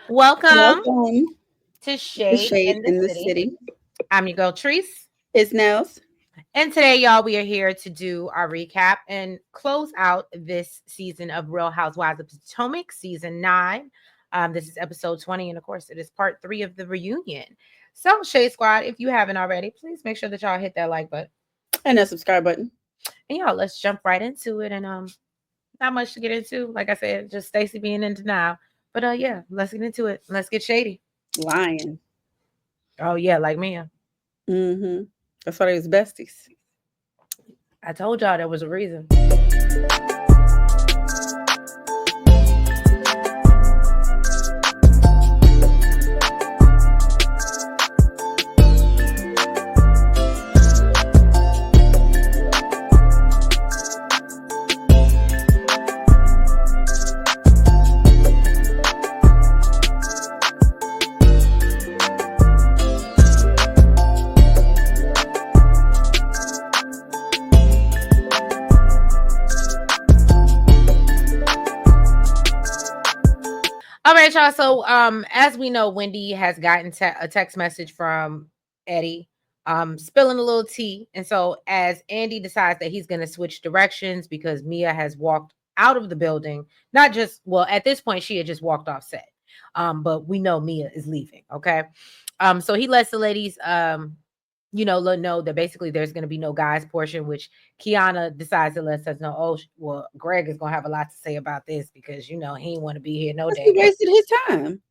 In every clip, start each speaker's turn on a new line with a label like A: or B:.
A: Welcome
B: Welcome
A: to
B: to
A: Shade
B: Shade
A: in the
B: in the
A: City.
B: City.
A: I'm your girl, Treese.
B: It's Nels.
A: And today, y'all, we are here to do our recap and close out this season of Real Housewives of Potomac, season 9. This is episode 20, and of course, it is part 3 of the reunion. So, Shade Squad, if you haven't already, please make sure that y'all hit that like button.
B: And that subscribe button.
A: And y'all, let's jump right into it. And not much to get into. Like I said, just Stacey being in denial. But yeah, let's get into it. Let's get shady.
B: Lying.
A: Oh yeah, like Mia.
B: Mm-hmm. That's why they was besties.
A: I told y'all there was a reason. All right, y'all. So, as we know, Wendy has gotten a text message from Eddie, spilling a little tea, and so as Andy decides that he's going to switch directions because Mia has walked out of the building, not just well, at this point she had just walked off set, but we know Mia is leaving. Okay, so he lets the ladies, let know that basically there's going to be no guys portion, which Kiana decides to let us know. Oh, well, Greg is going to have a lot to say about this because he ain't want to be here no
B: Because he
A: damn.
B: wasted his time.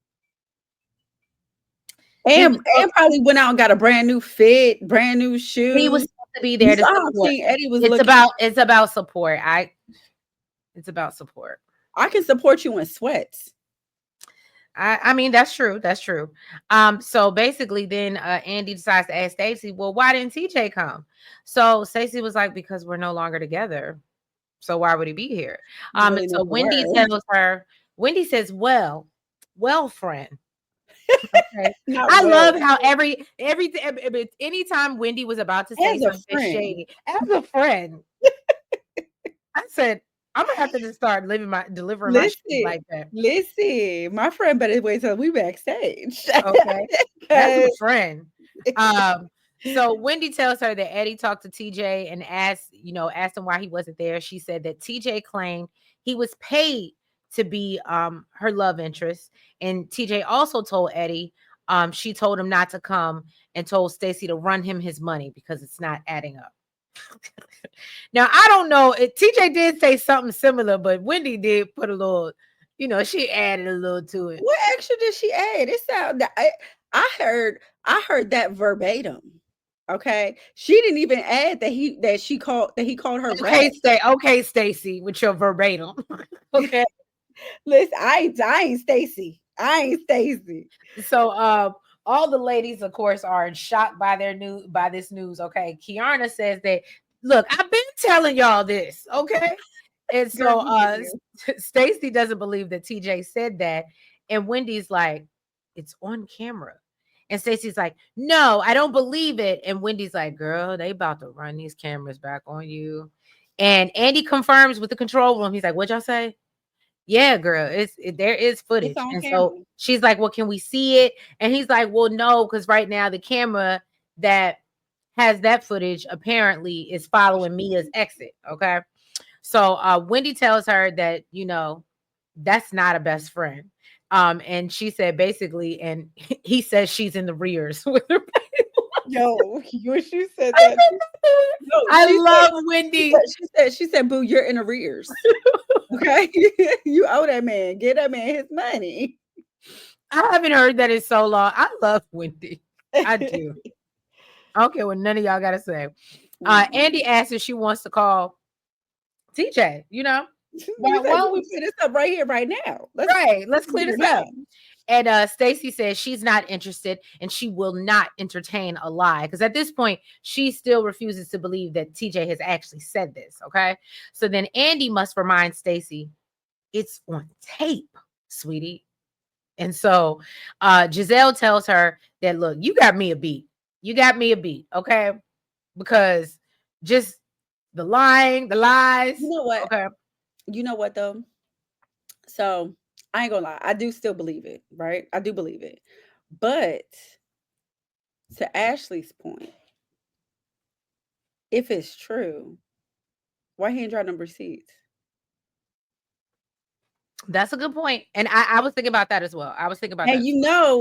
A: He
B: And,
A: was
B: and probably went out and got a brand new fit, brand new
A: he was
B: shoes.
A: supposed to be
B: You
A: there to
B: saw how
A: support.
B: King Eddie was
A: It's
B: looking.
A: about support. It's about support.
B: I can support you in sweats.
A: I mean that's true. That's true. So basically then Andy decides to ask Stacey, well, why didn't TJ come? So Stacey was like, because we're no longer together. So why would he be here?
B: You
A: And
B: really
A: so
B: never
A: Wendy
B: were.
A: tells her, Wendy says, well, friend. Okay.
B: Not
A: I love
B: well.
A: how anytime Wendy was about to say
B: As a
A: something
B: friend.
A: shady, as a friend, I said, I'm gonna have to just start delivering my shit
B: Listen,
A: like that.
B: listen. My friend better wait till we backstage.
A: Okay. That's my
B: 'Cause
A: friend. Um, so Wendy tells her that Eddie talked to TJ and asked him why he wasn't there. She said that TJ claimed he was paid to be her love interest. And TJ also told Eddie, she told him not to come and told Stacey to run him his money because it's not adding up. Now I don't know. TJ did say something similar, but Wendy did put a little, she added a little to it.
B: what extra did she add? It sound I heard that verbatim. Okay. She didn't even add that he called her rat.
A: Okay, Stacey, with your verbatim. Okay.
B: Listen, I ain't Stacey. I ain't Stacey.
A: So all the ladies, of course, are in shock by this news. Okay. Kiana says that, look, I've been telling y'all this, okay? And
B: Girl,
A: so
B: we been there.
A: Stacey doesn't believe that TJ said that. And Wendy's like, it's on camera. And Stacey's like, no, I don't believe it. And Wendy's like, girl, they about to run these cameras back on you. And Andy confirms with the control room. He's like, what'd y'all say? Yeah, girl, there is
B: It's
A: footage.
B: on
A: And so
B: camera.
A: she's like, well, can we see it? And he's like, well, no, because right now the camera that has that footage apparently is following Mia's exit. Okay. So Wendy tells her that, that's not a best friend. And she said basically, and he says she's in the rears with her.
B: Yo, you she said that. No,
A: I love Wendy.
B: she said, boo, you're in arrears. Okay. You owe that man. Get that man his money.
A: I haven't heard that in so long. I love Wendy. I do. I don't care what none of y'all got to say.
B: Mm.
A: Andy asked if she wants to call TJ.
B: You
A: Why
B: said we
A: don't
B: can
A: we?
B: clear this up right here, right now.
A: Let's
B: Let's
A: clear
B: get
A: this
B: it
A: up.
B: done.
A: And Stacy says she's not interested and she will not entertain a lie because at this point she still refuses to believe that TJ has actually said this. Okay, so then Andy must remind Stacy it's on tape, sweetie. And so Giselle tells her that, look, you got me a beat. You got me a beat, okay? Because just the lying, the lies.
B: You know what?
A: Okay.
B: You know what though? So I ain't gonna lie, I do still believe it, right? I do believe it. But to Ashley's point, if it's true, why he ain't draw them receipts?
A: That's a good point. And I was thinking about that as well. I was thinking about
B: And
A: that.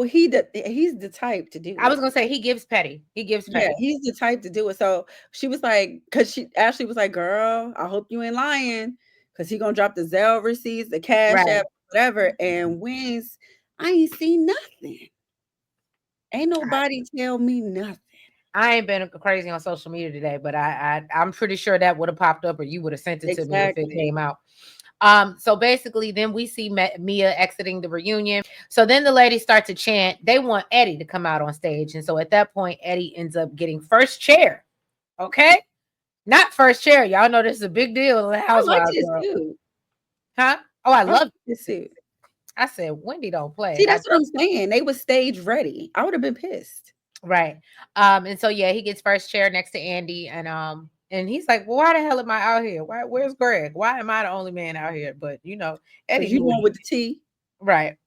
B: he's the type to do
A: I was
B: it.
A: gonna say he gives petty. He gives
B: Yeah,
A: petty.
B: he's the type to do it. So she was like, because she Ashley was like, "Girl, I hope you ain't lying, because he gonna drop the Zelle receipts, the Cash
A: Right.
B: App, whatever." And wins, I ain't seen nothing. Ain't nobody tell me nothing.
A: I ain't been crazy on social media today, but I'm pretty sure that would have popped up or you would have sent it to me if it
B: Exactly.
A: came out. So basically, then we see Mia exiting the reunion. So then the ladies start to chant. They want Eddie to come out on stage, and so at that point, Eddie ends up getting first chair. Okay, not first chair. Y'all know this is a big deal in the
B: I liked
A: Housewives
B: his
A: world,
B: suit.
A: huh? Oh, I
B: I
A: love.
B: liked his suit.
A: I said Wendy don't play.
B: See, that's what I'm saying. They was stage ready. I would have been pissed.
A: Right. And so yeah, he gets first chair next to Andy, and he's like, well, why the hell am I out here? Where's Greg? Why am I the only man out here? But Eddie
B: Because you
A: knew
B: the
A: what
B: one
A: he
B: with the T.
A: right.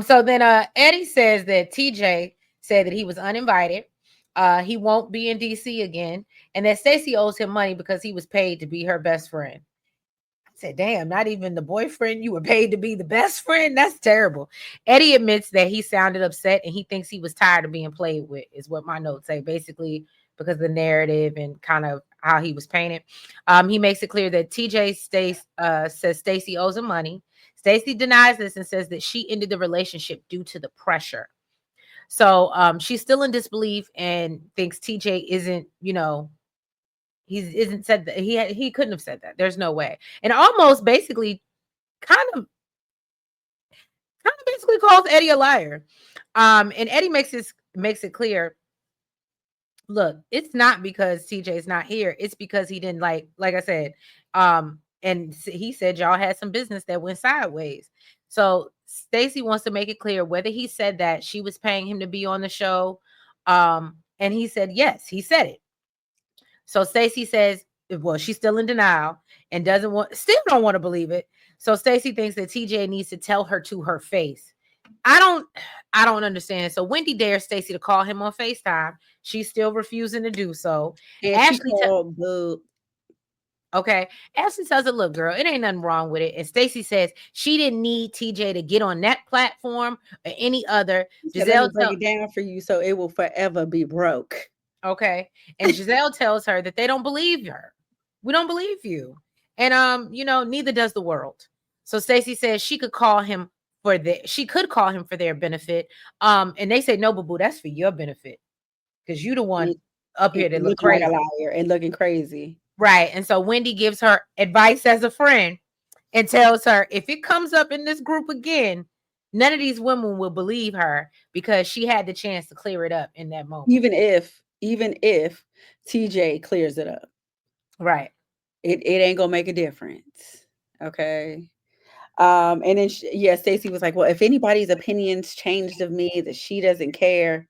A: So then Eddie says that TJ said that he was uninvited. He won't be in DC again, and that Stacey owes him money because he was paid to be her best friend. I said, damn, not even the boyfriend you were paid to be the best friend? That's terrible. Eddie admits that he sounded upset and he thinks he was tired of being played with, is what my notes say, basically because of the narrative and kind of how he was painted. He makes it clear that says Stacey owes him money. Stacey denies this and says that she ended the relationship due to the pressure. So she's still in disbelief and thinks TJ isn't, he isn't said that he couldn't have said that. There's no way. And almost basically kind of basically calls Eddie a liar. And Eddie makes it clear, look, it's not because TJ's not here. It's because he didn't like I said, and he said y'all had some business that went sideways. So Stacey wants to make it clear whether he said that she was paying him to be on the show. And he said yes, he said it. So Stacey says, well, she's still in denial and still don't want to believe it. So Stacey thinks that TJ needs to tell her to her face. I don't I don't understand. So Wendy dares Stacey to call him on FaceTime. She's still refusing to do so.
B: And she
A: Ashley te-
B: called the
A: okay. Ashley tells her, look, girl, it ain't nothing wrong with it. And Stacey says she didn't need TJ to get on that platform or any other.
B: She said, "Let me
A: Giselle
B: break it down for you so it will forever be broke."
A: Okay. And Giselle tells her that they don't believe her. We don't believe you. And neither does the world. So Stacey says she could call him for their benefit. And they say, no, boo boo, that's for your benefit. Because you the one up
B: And
A: here that look
B: looking like a
A: crazy.
B: liar and looking crazy.
A: Right. And so Wendy gives her advice as a friend and tells her if it comes up in this group again, none of these women will believe her because she had the chance to clear it up in that moment.
B: Even if TJ clears it up,
A: Right.
B: it ain't gonna make a difference. Okay. And then yeah, Stacey was like, "Well, if anybody's opinions changed of me that she doesn't care,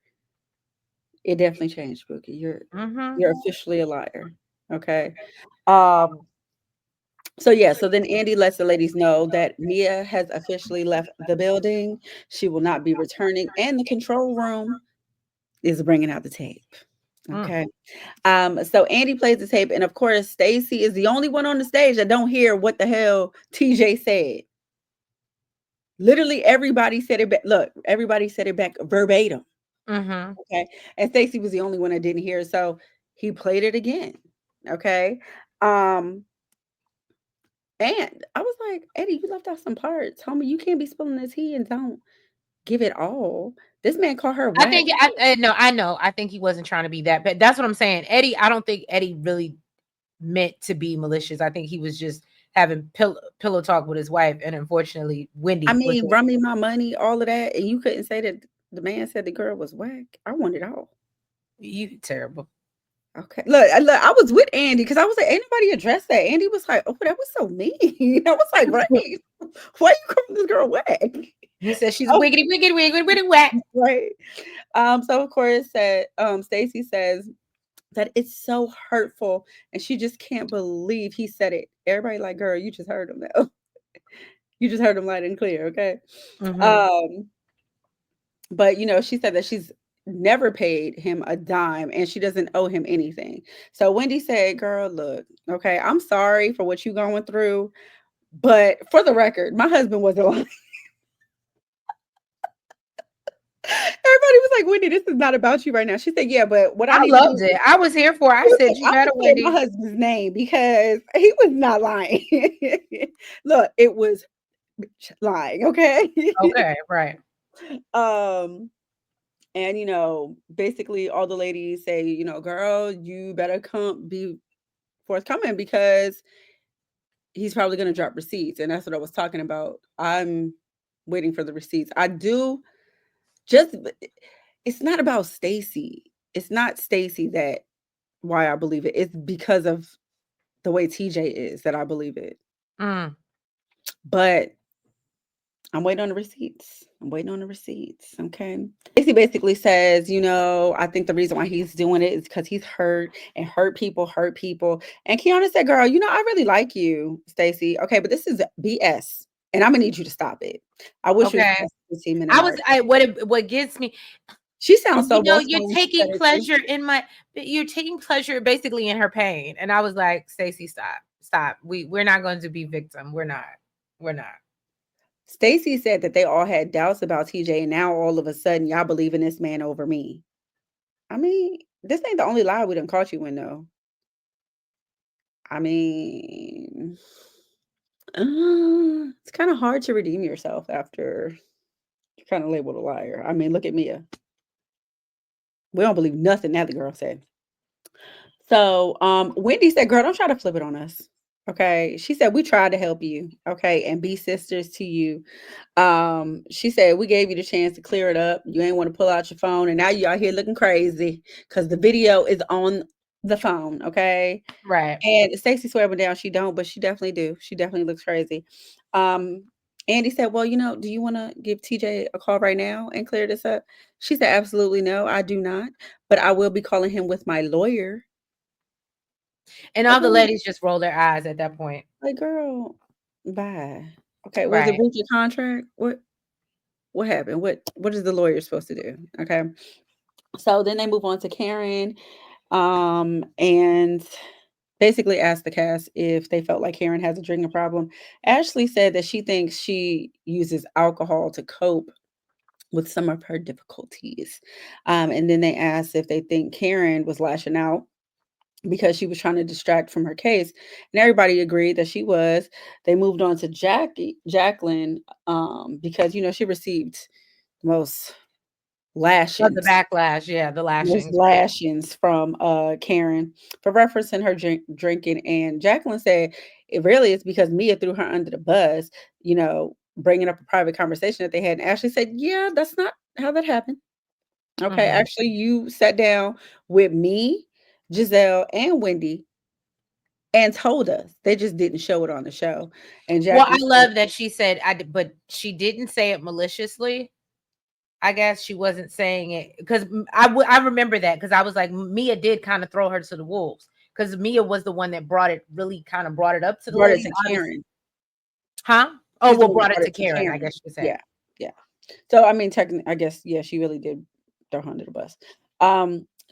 B: it definitely changed, Bookie.
A: Mm-hmm.
B: You're officially a liar." Okay. Um, so yeah, so then Andy lets the ladies know that Mia has officially left the building. She will not be returning, and the control room is bringing out the tape.
A: Mm.
B: Okay. So Andy plays the tape, and of course, Stacey is the only one on the stage that don't hear what the hell TJ said. Literally, everybody said it back. Look, everybody said it back verbatim.
A: Mm-hmm.
B: Okay. And Stacey was the only one that didn't hear. So he played it again. Okay. Um, and I was like, Eddie, you left out some parts. Homie, you can't be spilling the tea and don't give it all. This man called her
A: I
B: whack.
A: think I no, I know. I think he wasn't trying to be that, but that's what I'm saying. Eddie, I don't think Eddie really meant to be malicious. I think he was just having pillow talk with his wife, and unfortunately,
B: I
A: Wendy was
B: mean, run me my money, all of that. And you couldn't say that the man said the girl was whack. I want it all.
A: you terrible.
B: Okay. Look, I was with Andy because I was like, ain't nobody addressed that. Andy was like, oh, that was so mean. I was like, right. Why you calling this girl whack?
A: He said she's
B: Oh,
A: wiggity, wiggity, wiggity, wiggity, whack.
B: right. So of course that Stacey says that it's so hurtful and she just can't believe he said it. Everybody like, girl, you just heard him though. You just heard him loud and clear, okay?
A: Mm-hmm.
B: Um, but she said that she's never paid him a dime and she doesn't owe him anything. So Wendy said, "Girl, look, okay, I'm sorry for what you going through, but for the record, my husband wasn't lying." Everybody was like, "Wendy, this is not about you right now." She said, "Yeah, but what I
A: I
B: need to do."
A: loved it. I was here for it. I
B: She was
A: said,
B: like,
A: "You
B: "I'm
A: better,
B: gonna say my
A: Wendy."
B: husband's name because he was not lying." Look, it was lying, okay?
A: Okay, right.
B: um, and basically all the ladies say, "Girl, you better come be forthcoming because he's probably gonna drop receipts." And that's what I was talking about. I'm waiting for the receipts. I do just it's not about Stacey. It's not Stacey that why I believe it. It's because of the way TJ is that I believe it.
A: Mm.
B: But I'm waiting on the receipts. I'm waiting on the receipts. Okay. Stacey basically says, I think the reason why he's doing it is because he's hurt and hurt people hurt people. And Kiana said, "Girl, I really like you, Stacey. Okay, but this is BS. And I'm gonna need you to stop it. I wish it was
A: Okay.
B: less than 15-minute
A: I was.
B: mark."
A: What gets me,
B: She sounds so
A: you're
B: boastful when she said
A: taking
B: it too.
A: pleasure in my. You're taking pleasure basically in her pain, and I was like, Stacey, stop, stop. We're not going to be victim. We're not. We're not.
B: Stacey said that they all had doubts about TJ, and now all of a sudden y'all believe in this man over me. I mean, this ain't the only lie we done caught you in, though. I mean, it's kind of hard to redeem yourself after you're kind of labeled a liar. I mean, look at Mia. We don't believe nothing that the girl said. So, Wendy said, "Girl, don't try to flip it on us." Okay. She said, "We tried to help you, okay, and be sisters to you." She said, "We gave you the chance to clear it up. You ain't want to pull out your phone, and now you out here looking crazy because the video is on the phone, okay?"
A: Right.
B: And Stacey swear up and down she don't, but she definitely do. She definitely looks crazy. Um, Andy said, "Well, do you want to give TJ a call right now and clear this up?" She said, "Absolutely no, I do not. But I will be calling him with my lawyer."
A: And
B: Like,
A: all the
B: girl,
A: ladies just roll their eyes at that point.
B: girl, bye. Okay, was it
A: Right.
B: breach of contract? What happened? What is the lawyer supposed to do? Okay. So then they move on to Karen, and basically asked the cast if they felt like Karen has a drinking problem. Ashley said that she thinks she uses alcohol to cope with some of her difficulties. And then they asked if they think Karen was lashing out because she was trying to distract from her case. And everybody agreed that she was. They moved on to Jacqueline, because she received the
A: Oh, the
B: lashings
A: backlash. Yeah, the
B: most
A: lashings. Right.
B: lashings from Karen for referencing her drinking. And Jacqueline said it really is because Mia threw her under the bus, bringing up a private conversation that they had. And Ashley said, "Yeah, that's not how that happened. Okay,
A: Hmm.
B: actually, you sat down with me, Giselle, and Wendy and told us. They just didn't show it on the show." And
A: Well, I
B: Jacqueline said,
A: love that she said, but she didn't say it maliciously. I guess she wasn't saying it because I remember that because I was like, Mia did kind of throw her to the wolves because Mia was the one that really kind of brought it up to the
B: brought it
A: ladies.
B: to
A: Obviously,
B: Karen.
A: huh? Oh,
B: She's the
A: well,
B: one that
A: brought it
B: brought
A: to
B: it to
A: Karen, I
B: Karen.
A: guess you could say.
B: Yeah, yeah. So, I mean, technically, I guess, yeah, she really did throw her under the bus.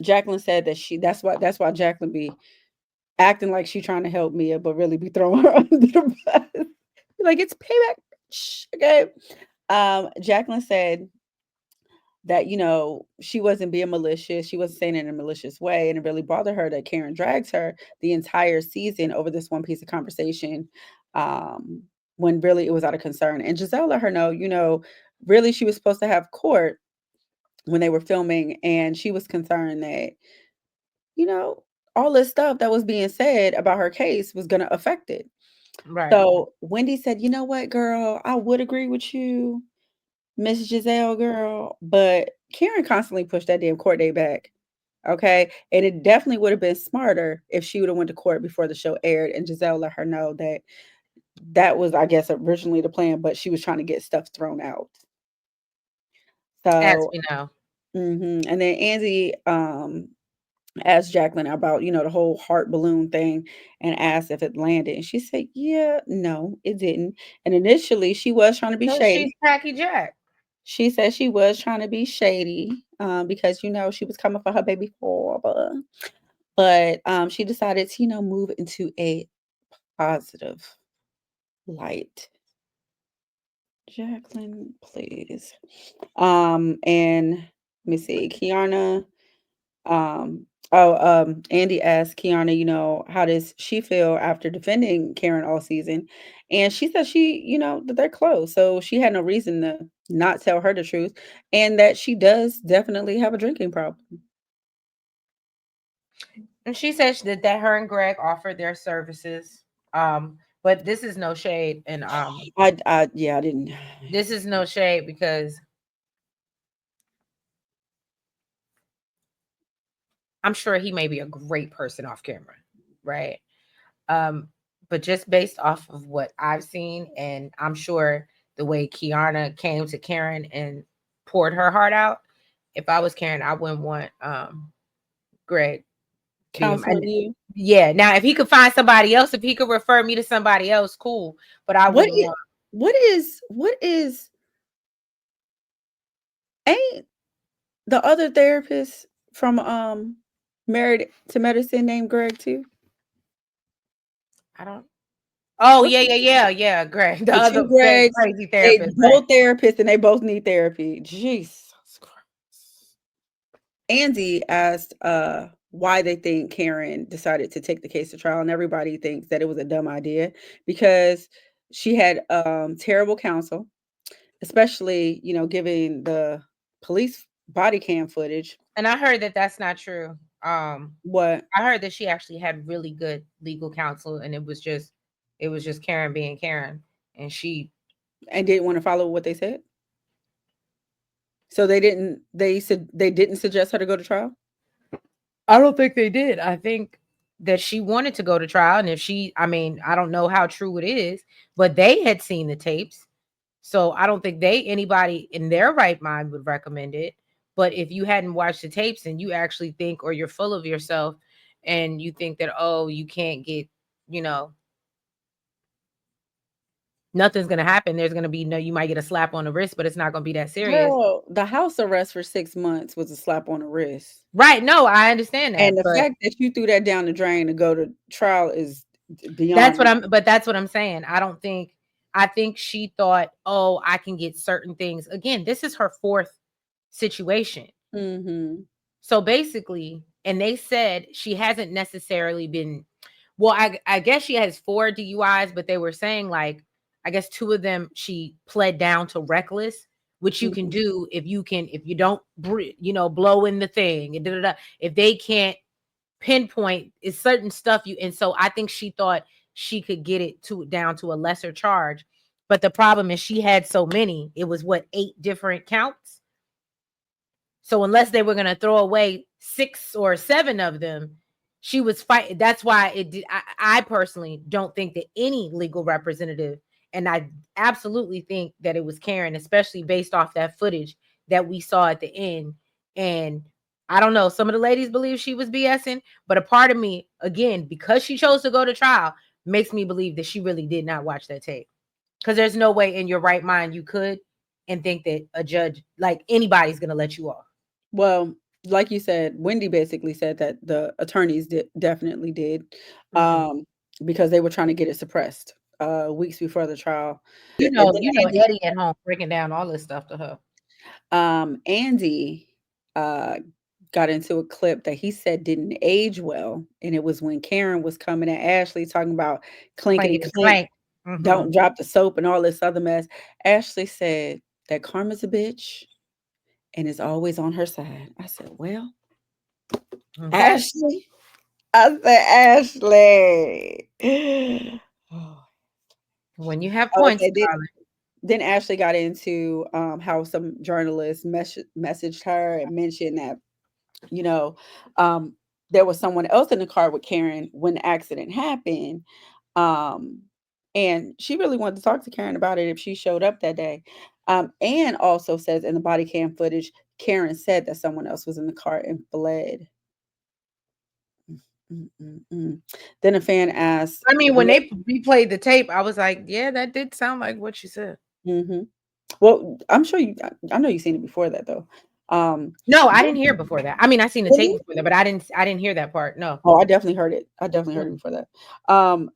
B: Jacqueline said that that's why Jacqueline be acting like she trying to help Mia, but really be throwing her under the bus. Like, it's payback. Okay. Jacqueline said that she wasn't being malicious. She wasn't saying it in a malicious way, and it really bothered her that Karen drags her the entire season over this one piece of conversation, um, when really it was out of concern. And Giselle let her know, really she was supposed to have court when they were filming, and she was concerned that you know all this stuff that was being said about her case was going to affect it.
A: Right.
B: So Wendy said, "You know what, girl, I would agree with you, Miss Giselle, girl, but Karen constantly pushed that damn court date back." Okay. And it definitely would have been smarter if she would have went to court before the show aired. And Giselle let her know that that was, I guess, originally the plan, but she was trying to get stuff thrown out.
A: As
B: So,
A: we know.
B: and then Angie, asked Jacqueline about, the whole heart balloon thing and asked if it landed. And she said, yeah, no, it didn't. And initially she was trying to be
A: No, she's
B: shady.
A: Tacky Jack.
B: She said she was trying to be shady because, she was coming for her baby father. But she decided to, move into a positive light. Jacqueline, please. And let me see, Kiana. Andy asked Kiana, how does she feel after defending Karen all season? And she said that they're close. So she had no reason to not tell her the truth and that she does definitely have a drinking problem.
A: And she said that her and Greg offered their services. But this is no shade, and
B: Yeah, I didn't.
A: this is no shade because I'm sure he may be a great person off camera, right? Um, but just based off of what I've seen, and I'm sure the way Kiana came to Karen and poured her heart out, if I was Karen, I wouldn't want Greg being
B: Counseling you.
A: yeah. Now, if he could find somebody else, if he could refer me to somebody else, cool. But I
B: What
A: wouldn't
B: is,
A: want.
B: what is ain't the other therapist from Married to Medicine named Greg too?
A: I don't. Oh
B: What's
A: yeah, yeah, yeah, yeah. Greg, the
B: the two
A: other
B: Gregs?
A: crazy
B: They
A: therapist, right?
B: both therapists and they both need therapy. Jesus Christ. Andy asked why they think Karen decided to take the case to trial, and everybody thinks that it was a dumb idea because she had terrible counsel, especially, giving the police body cam footage.
A: And I heard that that's not true.
B: What?
A: I heard that she actually had really good legal counsel, and it was just Karen being Karen, and she.
B: And didn't want to follow what they said. So they said they didn't suggest her to go to trial.
A: I don't think they did. I think that she wanted to go to trial, and if she, I mean, I don't know how true it is, but they had seen the tapes, so I don't think anybody in their right mind would recommend it. But if you hadn't watched the tapes and you actually think, or you're full of yourself, and you think that you can't get, you know, nothing's gonna happen. There's gonna be no, you might get a slap on the wrist, but it's not gonna be that serious.
B: Girl, the house arrest for 6 months was a slap on the wrist.
A: Right. No, I understand that,
B: And the
A: but
B: fact that you threw that down the drain to go to trial is beyond me.
A: that's what I'm saying. I think she thought, oh, I can get certain things. Again, this is her fourth situation.
B: Mhm.
A: So basically, and they said she hasn't necessarily been, well, I guess she has 4 DUIs, but they were saying like, I guess 2 of them she pled down to reckless, which you can
B: Mhm.
A: do if you don't blow in the thing and if they can't pinpoint is certain stuff and so I think she thought she could get it to down to a lesser charge. But the problem is she had so many. It was what, 8 different counts. So unless they were going to throw away 6 or 7 of them, she was fighting. That's why it did. I personally don't think that any legal representative, and I absolutely think that it was Karen, especially based off that footage that we saw at the end. And I don't know, some of the ladies believe she was BSing, but a part of me, again, because she chose to go to trial, makes me believe that she really did not watch that tape. Because there's no way in your right mind you could and think that a judge, like anybody's going to let you off.
B: Well, like you said, Wendy basically said that the attorneys definitely did,
A: Mhm.
B: um, because they were trying to get it suppressed weeks before the trial. And then
A: Eddie at home breaking down all this stuff to her.
B: Andy uh, got into a clip that he said didn't age well, and it was when Karen was coming at Ashley talking about clinkety
A: Clankety
B: clink,
A: clank. Mhm.
B: don't drop the soap and all this other mess. Ashley said that Karma's a bitch and is always on her side. I said, well,
A: Okay.
B: Ashley. I said, Ashley. Oh,
A: When you have points,
B: okay. Then,
A: darling.
B: then Ashley got into how some journalists messaged her and mentioned that, you know, um, there was someone else in the car with Karen when the accident happened. Um, and she really wanted to talk to Karen about it if she showed up that day. And also says in the body cam footage, Karen said that someone else was in the car and fled. Mm. Then a fan asked,
A: I mean, when
B: where
A: they replayed the tape, I was like, yeah, that did sound like what she said.
B: mhm. Well, I'm sure I know you've seen it before that though.
A: No, I
B: Then
A: didn't hear before that. I mean, I seen the tape
B: really?
A: before that, but I didn't hear that part. No.
B: Oh, I definitely heard it. I definitely heard it
A: Mm.
B: before that.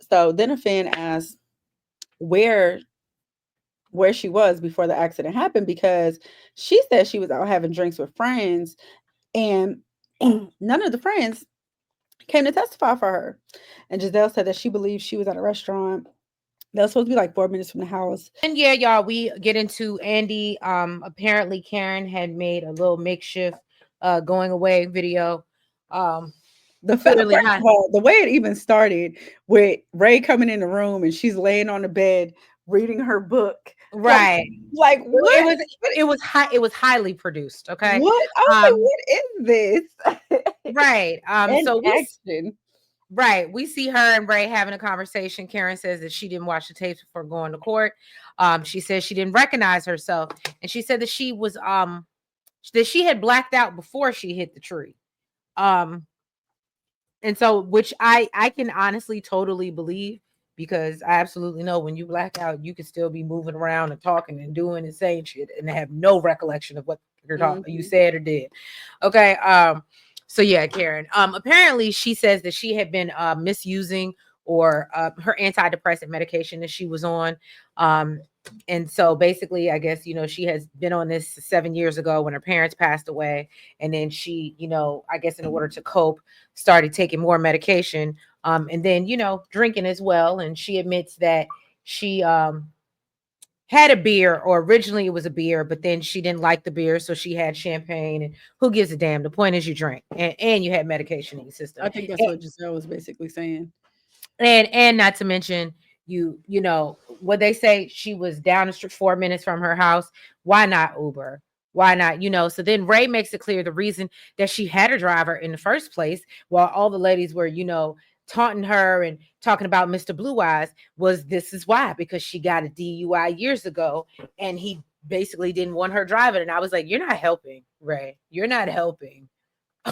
B: So then a fan asked where where she was before the accident happened because she said she was out having drinks with friends and none of the friends came to testify for her. And Giselle said that she believes she was at a restaurant that was supposed to be like 4 minutes from the house.
A: And yeah, y'all, we get into Andy. Apparently Karen had made a little makeshift going away video. Um, clearly
B: First
A: not
B: of all, the way it even started with Ray coming in the room and she's laying on the bed reading her book. Like,
A: right.
B: like
A: It
B: what?
A: was it was highly produced, okay?
B: What? I was like,
A: Um,
B: what is this?
A: right.
B: And
A: So
B: action.
A: we see her and Ray having a conversation. Karen says that she didn't watch the tapes before going to court. She says she didn't recognize herself, and she said that she was that she had blacked out before she hit the tree. Um, and so which I can honestly totally believe because I absolutely know when you black out, you can still be moving around and talking and doing and saying shit and have no recollection of what you're talking you
B: Mhm.
A: said or did. Okay. So yeah, Karen. Apparently she says that she had been misusing or her antidepressant medication that she was on. Um, and so basically, I guess, she has been on this 7 years ago when her parents passed away. And then she, I guess in order to cope, started taking more medication, and then drinking as well. And she admits that she had a beer, or originally it was a beer, but then she didn't like the beer, so she had champagne. And who gives a damn? The point is you drink, and you had medication in your system.
B: I think that's what Giselle was basically saying.
A: And not to mention, what they say, she was down the street 4 minutes from her house. Why not Uber? Why not? So then Ray makes it clear the reason that she had a driver in the first place, while all the ladies were taunting her and talking about Mr. Blue Eyes, was this is why, because she got a DUI years ago and he basically didn't want her driving. And I was like, you're not helping, Ray. You're not helping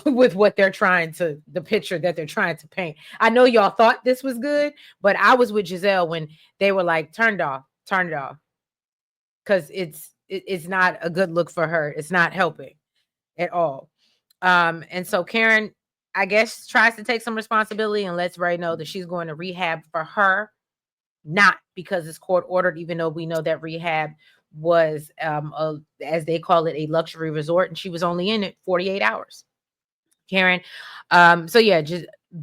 A: with what they're trying to, the picture that they're trying to paint. I know y'all thought this was good, but I was with Giselle when they were like, turn it off, because it's not a good look for her. It's not helping at all. And so Karen, I guess, tries to take some responsibility and lets Ray know that she's going to rehab for her, not because it's court ordered, even though we know that rehab was as they call it, a luxury resort, and she was only in it 48 hours. Karen. So yeah,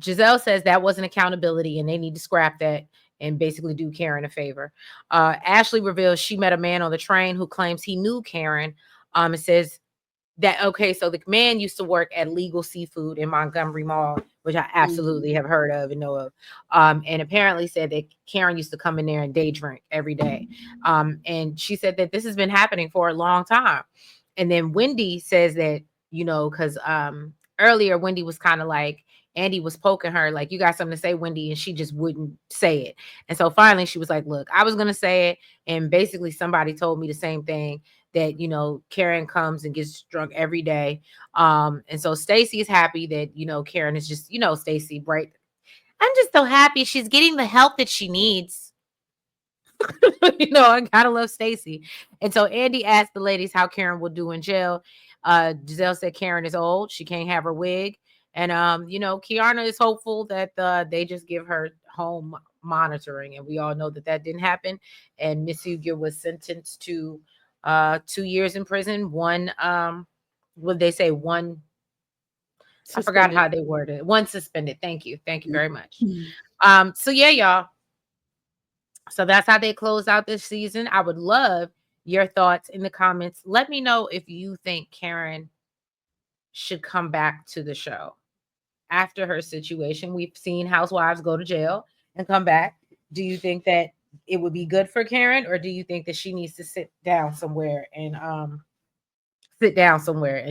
A: Giselle says that wasn't accountability and they need to scrap that and basically do Karen a favor. Ashley reveals she met a man on the train who claims he knew Karen. It says that, okay, so the man used to work at Legal Seafood in Montgomery Mall, which I
B: Mhm.
A: absolutely have heard of and know of. And apparently said that Karen used to come in there and day drink every day. And she said that this has been happening for a long time. And then Wendy says that, because earlier Wendy was kind of like, Andy was poking her, like, you got something to say, Wendy, and she just wouldn't say it. And so finally she was like, look, I was going to say it. And basically somebody told me the same thing, that Karen comes and gets drunk every day. And so Stacey is happy that Karen is just Stacey, right? I'm just so happy she's getting the help that she needs. I gotta love Stacey. And so Andy asked the ladies how Karen will do in jail. Giselle said Karen is old, she can't have her wig. And Kiana is hopeful that they just give her home monitoring, and we all know that that didn't happen. And Miss Hugo was sentenced to 2 years in prison. One would they say one, I forgot
B: Suspended.
A: how they worded it. One suspended. Thank you very much.
B: Mhm.
A: So yeah, y'all, so that's how they close out this season. I would love your thoughts in the comments. Let me know if you think Karen should come back to the show after her situation. We've seen housewives go to jail and come back. Do you think that it would be good for Karen, or do you think that she needs to sit down somewhere and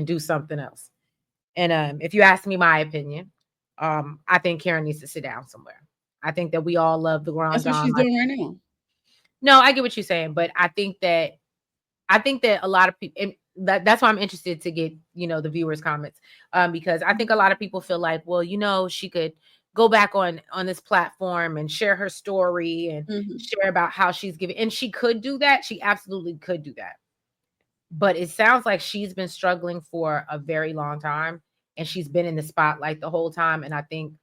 A: do something else? And if you ask me my opinion, I think Karen needs to sit down somewhere. I think that we all love the Grand
B: That's what
A: Dame.
B: she's doing right now.
A: No, I get what you're saying, but I think that a lot of people. that's why I'm interested to get, the viewers' comments. Because I think a lot of people feel like, well, she could go back on this platform and share her story and
B: Mhm.
A: share about how she's giving, and she could do that. She absolutely could do that. But it sounds like she's been struggling for a very long time, and she's been in the spotlight the whole time. And I think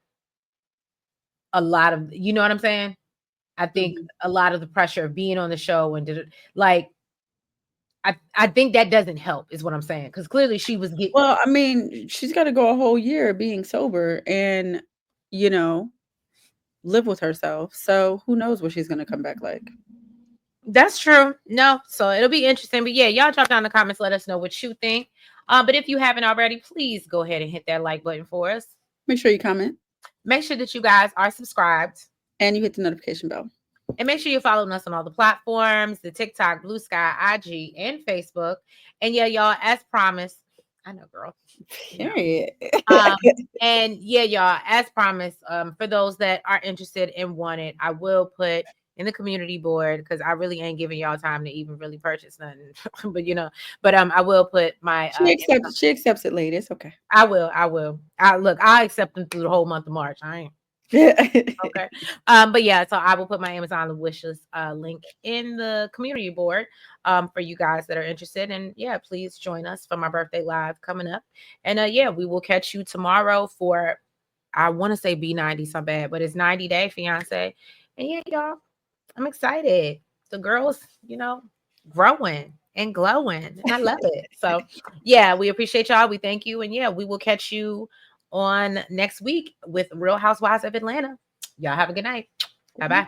A: a lot of, you know what I'm saying? I think
B: Mhm.
A: a lot of the pressure of being on the show and like, I think that doesn't help, is what I'm saying, because clearly she was get
B: Well, I mean, she's gotta go a whole year being sober and, you know, live with herself, so who knows what she's gonna come back like.
A: That's true. No, so it'll be interesting. But yeah, y'all drop down in the comments, let us know what you think. But if you haven't already, please go ahead and hit that like button for us.
B: Make sure you comment,
A: Make sure that you guys are subscribed.
B: and you hit the notification bell.
A: And make sure you're following us on all the platforms, the TikTok, Blue Sky, IG, and Facebook. And yeah, y'all, as promised, I know, girl, you know.
B: Period.
A: Um, and yeah, y'all, as promised, for those that are interested and want it, I will put in the community board, because I really ain't giving y'all time to even really purchase nothing. But I will put my
B: She accepts it later, it's okay.
A: I will. I accept them through the whole month of March. I ain't. Okay. But yeah, so I will put my Amazon wish list link in the community board for you guys that are interested. And yeah, please join us for my birthday live coming up. And yeah, we will catch you tomorrow for, I want to say B90 so bad, but it's 90 Day Fiance. And yeah, y'all, I'm excited. The girls, growing and glowing. And I love it. So yeah, we appreciate y'all. We thank you. And yeah, we will catch you on next week with Real Housewives of Atlanta. Y'all have a good night. Bye bye.